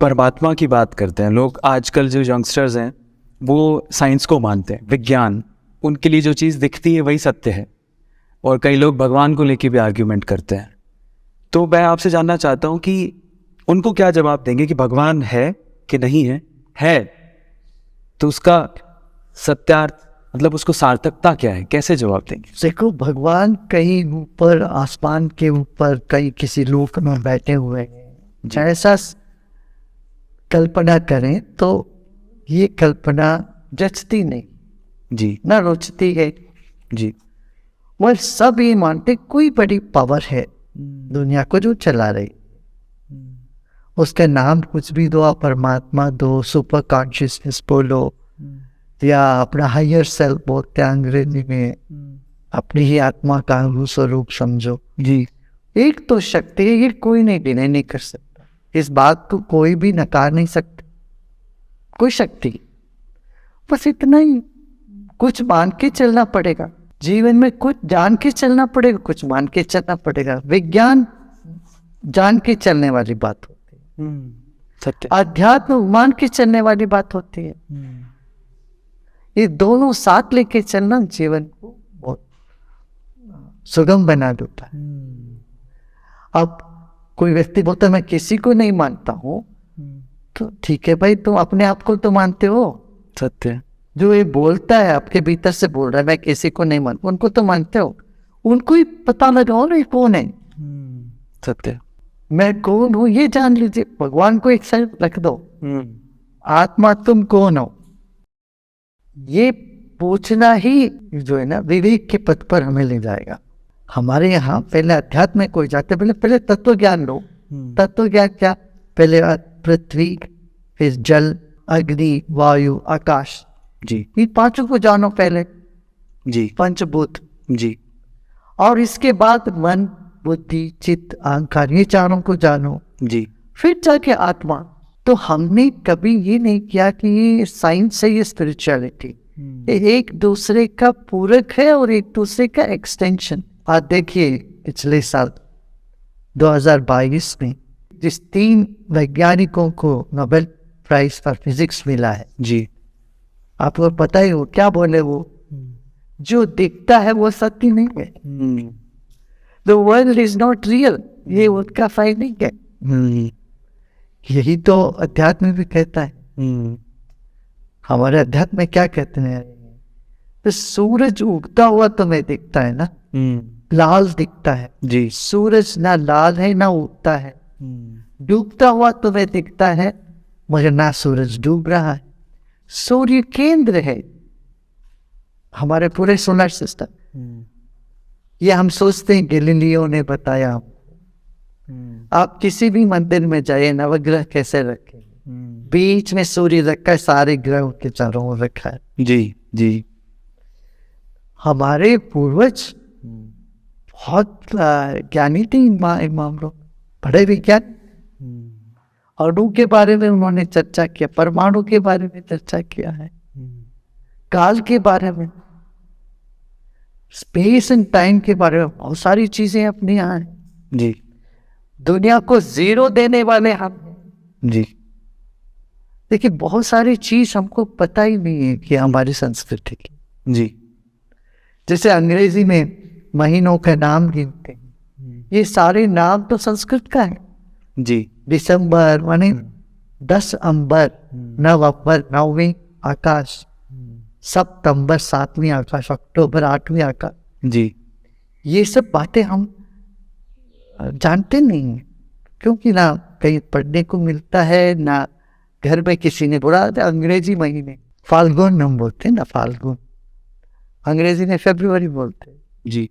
परमात्मा की बात करते हैं लोग, आजकल जो यंगस्टर्स हैं वो साइंस को मानते हैं, विज्ञान, उनके लिए जो चीज़ दिखती है वही सत्य है। और कई लोग भगवान को लेके भी आर्ग्यूमेंट करते हैं। तो मैं आपसे जानना चाहता हूँ कि उनको क्या जवाब देंगे कि भगवान है कि नहीं है? है तो उसका सत्यार्थ मतलब उसको सार्थकता क्या है, कैसे जवाब देंगे? देखो, भगवान कहीं ऊपर, आसमान के ऊपर, कहीं किसी लोक में बैठे हुए हैं, ऐसा कल्पना करें तो ये कल्पना जचती नहीं जी ना रुचती है जी। वह सब ये मानते कोई बड़ी पावर है दुनिया को जो चला रही, उसका नाम कुछ भी दो, आप परमात्मा दो, सुपर कॉन्शियसनेस बोलो, या अपना हायर सेल्फ बोलते हैं अंग्रेजी में, अपनी ही आत्मा का स्वरूप समझो। जी एक तो शक्ति है, ये कोई नहीं डिनाई नहीं कर सकता, इस बात को कोई भी नकार नहीं सकता। कोई शक्ति, बस इतना ही, कुछ मान के चलना पड़ेगा जीवन में, कुछ जान के चलना पड़ेगा, कुछ मान के चलना पड़ेगा। विज्ञान जान के चलने वाली बात होती है, सत्य। अध्यात्म मान के चलने वाली बात होती है। ये दोनों साथ लेके चलना जीवन को बहुत सुगम बना देता है। अब कोई व्यक्ति बोलता है मैं किसी को नहीं मानता हूँ, तो ठीक है भाई, तुम अपने आप को तो मानते हो। सत्य। जो ये बोलता है आपके भीतर से बोल रहा है मैं किसी को नहीं मानता, उनको तो मानते हो, उनको ही पता लगाओ ना ये कौन है। सत्य। मैं कौन हूँ ये जान लीजिए, भगवान को एक साइड रख दो, आत्मा तुम कौन हो ये पूछना ही जो है ना विवेक के पथ पर हमें ले जाएगा। हमारे यहाँ पहले अध्यात्म में कोई जाते, पहले तत्व ज्ञान लो। तत्व ज्ञान क्या? पहले पृथ्वी, फिर जल, अग्नि, वायु, आकाश, जी ये पांचों को जानो पहले, जी पंचभूत, जी। और इसके बाद मन, बुद्धि, चित्त, अहंकार, ये चारों को जानो, जी फिर जाके आत्मा। तो हमने कभी ये नहीं किया कि ये साइंस है, ये स्पिरिचुअलिटी, ये एक दूसरे का पूरक है और एक दूसरे का एक्सटेंशन। आज देखिए पिछले साल 2022 में जिस 3 वैज्ञानिकों को नोबेल प्राइज फॉर फिजिक्स मिला है, जी, आपको पता ही हो क्या बोले वो? जो दिखता है वो सत्य नहीं है, the world is not real, ये उनका फाइंडिंग है। यही तो अध्यात्म भी कहता है। हमारे अध्यात्म में क्या कहते हैं? तो सूरज उगता हुआ तुम्हें दिखता है ना, लाल दिखता है जी। सूरज ना लाल है ना उगता है। डूबता हुआ तुम्हें दिखता है मगर ना सूरज डूब रहा है। सूर्य केंद्र है हमारे पूरे सोलर सिस्टम। ये हम सोचते हैं गैलीलियो ने बताया। आप किसी भी मंदिर में जाइए, नवग्रह कैसे रखे, बीच में सूर्य रखा है, सारे ग्रह के चारों ओर रखा है। जी जी। हमारे पूर्वज बहुत ज्ञानी थे इन मामलों, बड़े विज्ञान। अणु के बारे में उन्होंने चर्चा किया, परमाणु के बारे में चर्चा किया है, काल के बारे में, स्पेस एंड टाइम के बारे में, बहुत सारी चीजें अपने यहाँ हैं। जी। दुनिया को जीरो देने वाले हम जी। देखिए बहुत सारी चीज हमको पता ही नहीं है कि हमारी संस्कृति की। जी। जैसे अंग्रेजी में महीनों का नाम गिनते हैं, ये सारे नाम तो संस्कृत का है। जी। दिसंबर माने 10 अंबर, नवंबर 9वीं आकाश, सितंबर 7वीं आकाश, अक्टूबर 8वीं आकाश। जी। ये सब बातें हम जानते नहीं हैं, क्योंकि ना कहीं पढ़ने को मिलता है, ना घर में किसी ने बोला। अंग्रेजी महीने फाल्गुन हम बोलते हैं ना, फाल्गुन, अंग्रेजी में फरवरी बोलते हैं। जी।